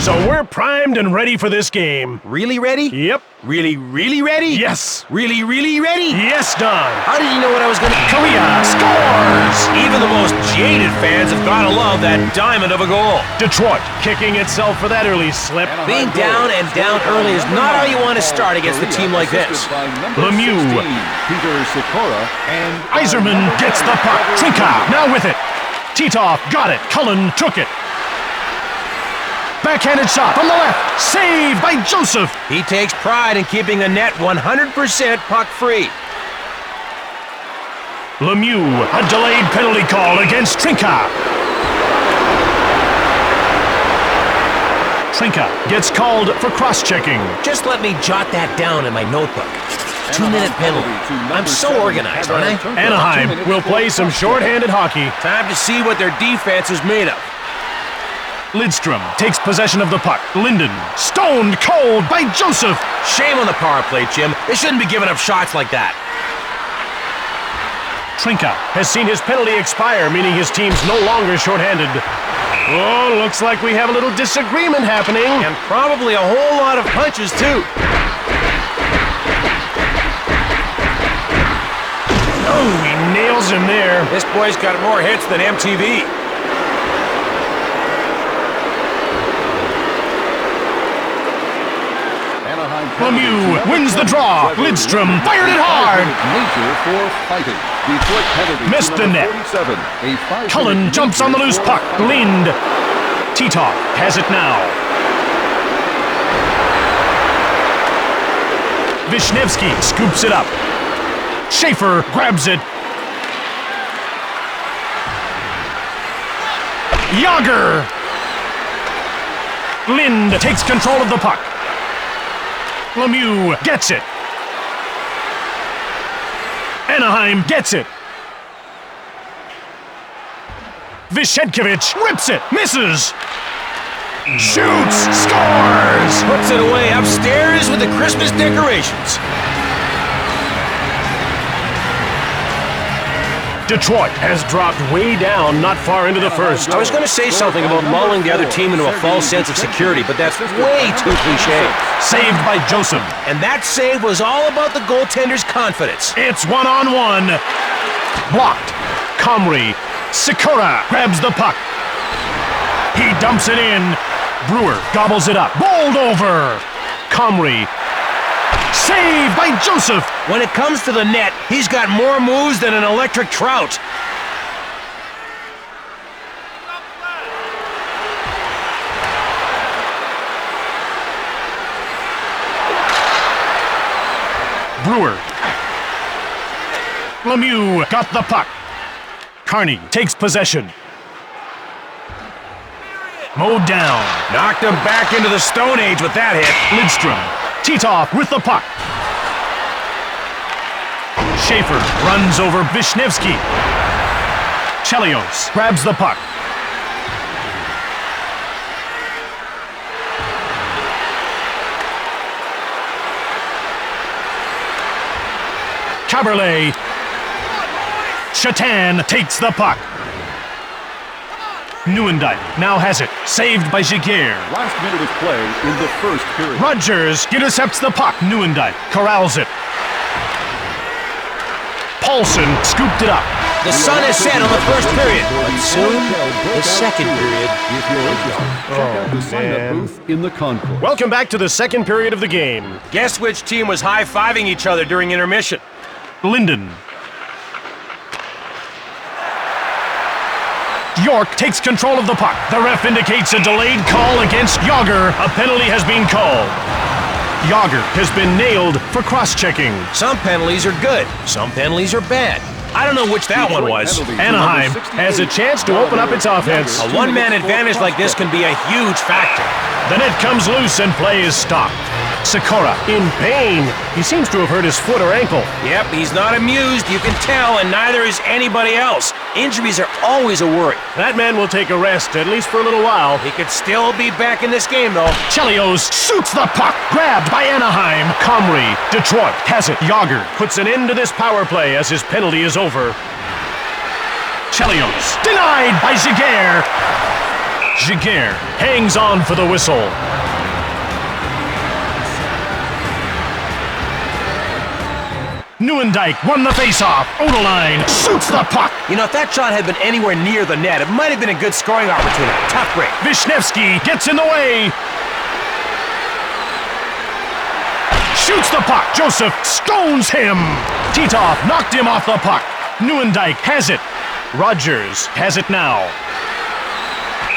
So we're primed and ready for this game. Really ready? Yep. Really, really ready? Yes. Really, really ready? Yes, Don. How did you know what I was gonna... Korea scores! Even the most jaded fans have gotta love that diamond of a goal. Detroit kicking itself for that early slip. Being down and down early is not how you want to start against a team like this. Lemieux. Iserman gets the puck. Trinka now with it. Titov got it. Cullen took it. Backhanded shot from the left. Saved by Joseph. He takes pride in keeping the net 100% puck-free. Lemieux, a delayed penalty call against Trinka. Trinka gets called for cross-checking. Just let me jot that down in my notebook. 2-minute penalty. I'm so organized, aren't I? Anaheim will play some short-handed hockey. Time to see what their defense is made of. Lidstrom takes possession of the puck. Linden stoned cold by Joseph. Shame on the power play, Jim. They shouldn't be giving up shots like that. Trinka has seen his penalty expire, meaning his team's no longer short-handed. Oh, looks like we have a little disagreement happening. And probably a whole lot of punches, too. Oh, he nails him there. This boy's got more hits than MTV. Lemieux wins the draw. Lidstrom fired it hard. Missed the net. Cullen jumps on the loose puck. Lind. Titov has it now. Vishnevsky scoops it up. Schaefer grabs it. Yager. Lind takes control of the puck. Lemieux gets it. Anaheim gets it. Vishedkovich rips it, misses. Shoots, scores! Puts it away upstairs with the Christmas decorations. Detroit has dropped way down, not far into the first. I was going to say something about lulling the other team into a false sense of security, but that's way too cliche. Saved by Joseph. And that save was all about the goaltender's confidence. It's one-on-one. Blocked. Comrie. Sikora grabs the puck. He dumps it in. Brewer gobbles it up. Bowled over. Comrie. Saved by Joseph. When it comes to the net, he's got more moves than an electric trout. Brewer. Lemieux got the puck. Carney takes possession. Mowed down. Knocked him back into the Stone Age with that hit. Lidstrom. Titov with the puck. Schaefer runs over Vishnevsky. Chelios grabs the puck. Caberlet. Chatan takes the puck. Nieuwendyk now has it. Saved by Giguère. Last minute of play in the first period. Rogers intercepts the puck. Nieuwendyk corrals it. Paulson scooped it up. The sun has set on the first period, but soon the second period. Check out the sign-up booth in the concourse. Welcome back to the second period of the game. Guess which team was high-fiving each other during intermission? Linden. York takes control of the puck. The ref indicates a delayed call against Yager. A penalty has been called. Yager has been nailed for cross-checking. Some penalties are good, some penalties are bad. I don't know which that one was. Anaheim has a chance to open up its offense. A one-man advantage like this can be a huge factor. The net comes loose and play is stopped. Sikora in pain. He seems to have hurt his foot or ankle. Yep, he's not amused, you can tell, and neither is anybody else. Injuries are always a worry. That man will take a rest, at least for a little while. He could still be back in this game, though. Chelios shoots the puck. Grabbed by Anaheim. Comrie. Detroit has it. Yager puts an end to this power play as his penalty is over. Chelios denied by Giguère. Giguère hangs on for the whistle. Nieuwendyk won the faceoff. Odeline shoots the puck. You know, if that shot had been anywhere near the net, it might have been a good scoring opportunity. Tough break. Wisniewski gets in the way. Shoots the puck. Joseph stones him. Titov knocked him off the puck. Nieuwendyk has it. Rogers has it now.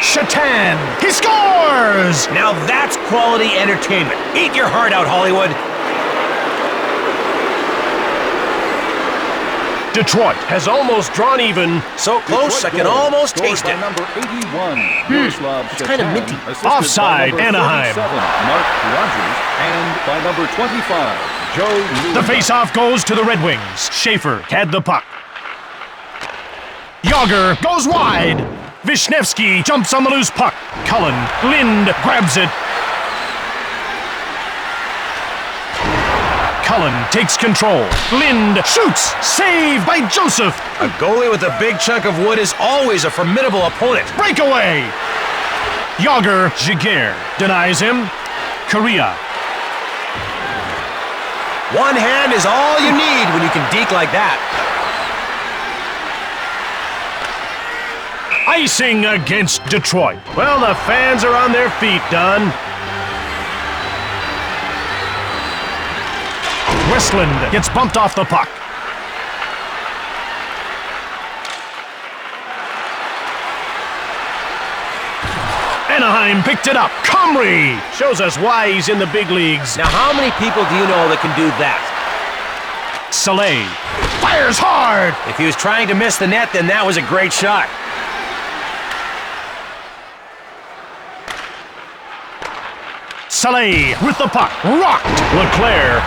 Shatan, he scores! Now that's quality entertainment. Eat your heart out, Hollywood. Detroit has almost drawn even. So close, I can almost taste it. Number 81, It's kind of minty. Offside, Anaheim. Mark Rogers, and by number 25, Joe Louis. The faceoff goes to the Red Wings. Schaefer had the puck. Yager goes wide. Wisniewski jumps on the loose puck. Cullen, Lind grabs it. Cullen takes control. Lind shoots. Saved by Joseph. A goalie with a big chunk of wood is always a formidable opponent. Breakaway. Yager, Giguère denies him. Korea. One hand is all you need when you can deke like that. Icing against Detroit. Well, the fans are on their feet, Dunn. Westland gets bumped off the puck. Anaheim picked it up. Comrie shows us why he's in the big leagues. Now, how many people do you know that can do that? Saleh fires hard. If he was trying to miss the net, then that was a great shot. Saleh with the puck. Rocked. Leclerc.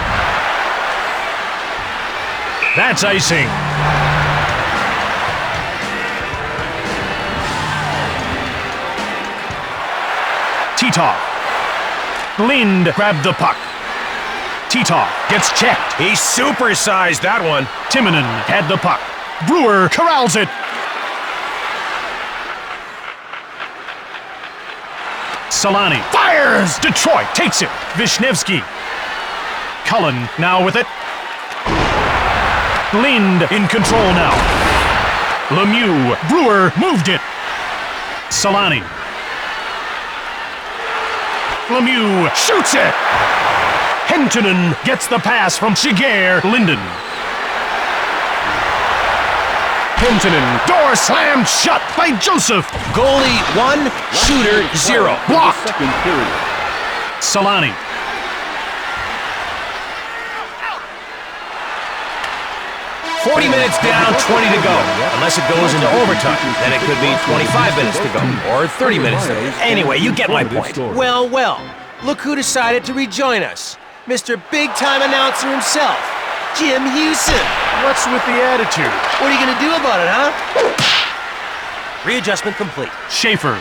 That's icing. Titov. Lind grabbed the puck. Titov gets checked. He supersized that one. Timonen had the puck. Brewer corrals it. Solani fires! Detroit takes it. Wisniewski. Cullen now with it. Lind in control now. Lemieux. Brewer moved it. Solani. Lemieux shoots it. Hentunen gets the pass from Giguère. Linden. Hentunen. Door slammed shut by Joseph. Goalie 1, shooter 0. Blocked. Second period. Solani. $40 minutes down, 20 to go. Unless it goes into overtime, then it could be 25 minutes to go, or 30 minutes to go. Anyway, you get my point. Well, look who decided to rejoin us. Mr. Big-Time Announcer himself, Jim Hewson. What's with the attitude? What are you going to do about it, huh? Readjustment complete. Schaefer.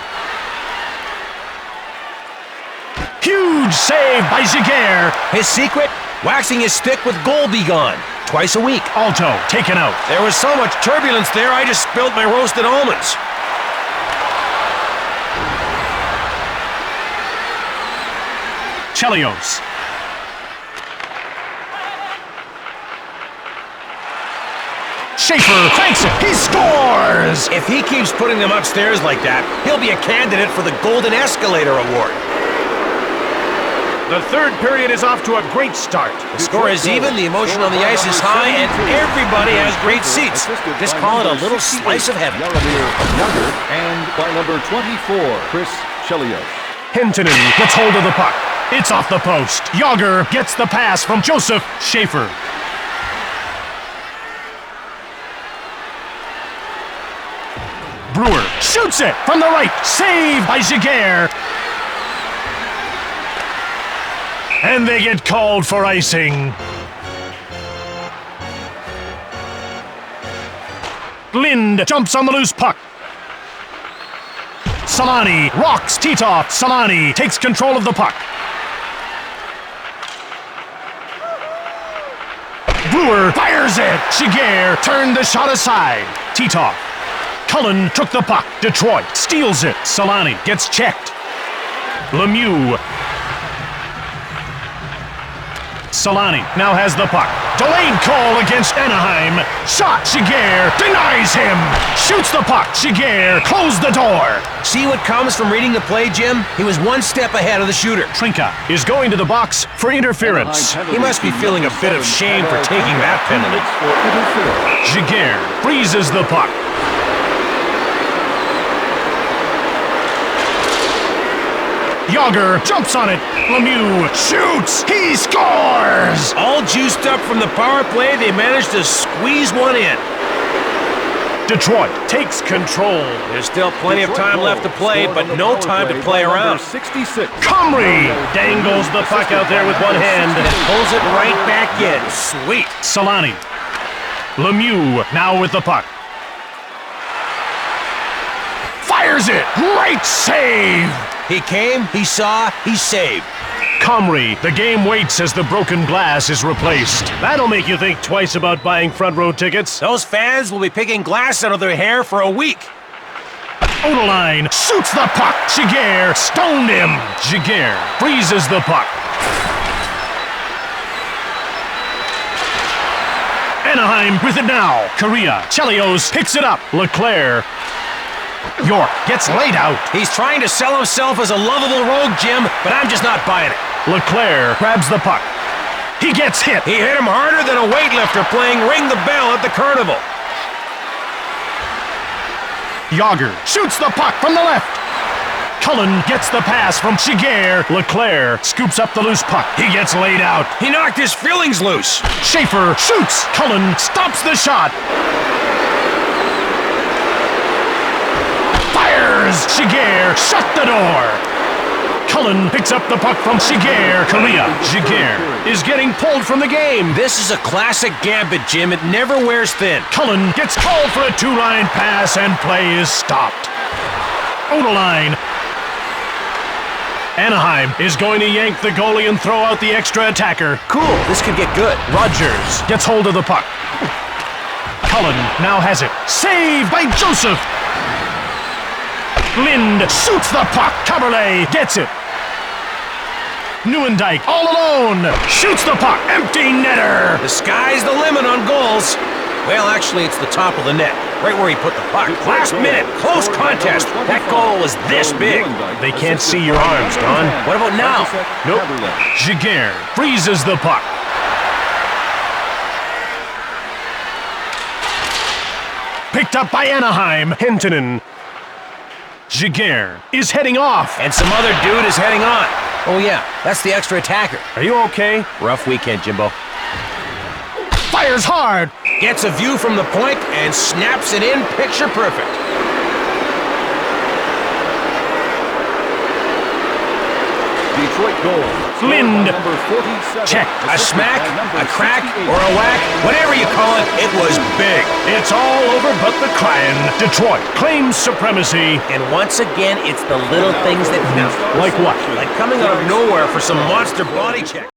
Huge save by Giguère. His secret? Waxing his stick with Goal Be Gone. Twice a week. Alto taken out. There was so much turbulence there, I just spilled my roasted almonds. Chelios. Schaefer cranks it. He scores! If he keeps putting them upstairs like that, he'll be a candidate for the Golden Escalator Award. The third period is off to a great start. The score is even, the emotion on the ice is high, and everybody has great seats. Just call it a little slice of heaven. Younger, and by number 24, Chris Chelios. Hentunen gets hold of the puck. It's off the post. Yager gets the pass from Joseph. Schaefer. Brewer shoots it from the right. Saved by Giguère. And they get called for icing. Lind jumps on the loose puck. Solani rocks Titov. Solani takes control of the puck. Brewer fires it. Giguère turned the shot aside. Titov. Cullen took the puck. Detroit steals it. Solani gets checked. Lemieux. Solani now has the puck. Delayed call against Anaheim. Shot. Giguère denies him. Shoots the puck. Giguère closed the door. See what comes from reading the play, Jim? He was one step ahead of the shooter. Trinka is going to the box for interference. He must be feeling a bit of shame for taking that penalty. Giguère freezes the puck. Yager jumps on it. Lemieux shoots. He scores! All juiced up from the power play, they managed to squeeze one in. Detroit takes control. There's still plenty of time left to play, but no time to play around. 66. Comrie dangles the puck out there with one hand. And pulls it right back in. Sweet. Solani. Lemieux now with the puck. Fires it. Great save. He came, he saw, he saved. Comrie, the game waits as the broken glass is replaced. That'll make you think twice about buying front row tickets. Those fans will be picking glass out of their hair for a week. Odeline shoots the puck. Giguère stoned him. Giguère freezes the puck. Anaheim with it now. Correa. Chelios picks it up. Leclerc. York gets laid out. He's trying to sell himself as a lovable rogue, Jim, but I'm just not buying it. Leclerc grabs the puck. He gets hit. He hit him harder than a weightlifter playing Ring the Bell at the carnival. Yager shoots the puck from the left. Cullen gets the pass from Giguère. Leclerc scoops up the loose puck. He gets laid out. He knocked his fillings loose. Schaefer shoots. Cullen stops the shot. Giguère shut the door. Cullen picks up the puck from Giguère. Correa. Giguère is getting pulled from the game. This is a classic gambit, Jim. It never wears thin. Cullen gets called for a two-line pass and play is stopped. Odeline. Anaheim is going to yank the goalie and throw out the extra attacker. Cool, this could get good. Rogers gets hold of the puck. Cullen now has it. Saved by Joseph. Lind shoots the puck. Caberlet gets it. Neuendijk all alone. Shoots the puck. Empty netter. The sky's the limit on goals. Well, actually, it's the top of the net. Right where he put the puck. Last minute, close contest. That goal was this big. They can't see your arms, Don. What about now? Nope. Giguère freezes the puck. Picked up by Anaheim. Hentunen. Giguère is heading off. And some other dude is heading on. Oh yeah, that's the extra attacker. Are you okay? Rough weekend, Jimbo. Fires hard. Gets a view from the point and snaps it in picture perfect. Detroit goal. Lind. Number 47. Check. A smack, a crack, or a whack, whatever you call it, it was big. It's all over but the crying. Detroit claims supremacy. And once again, it's the little things that count. Like what? Like coming out of nowhere for some monster body check.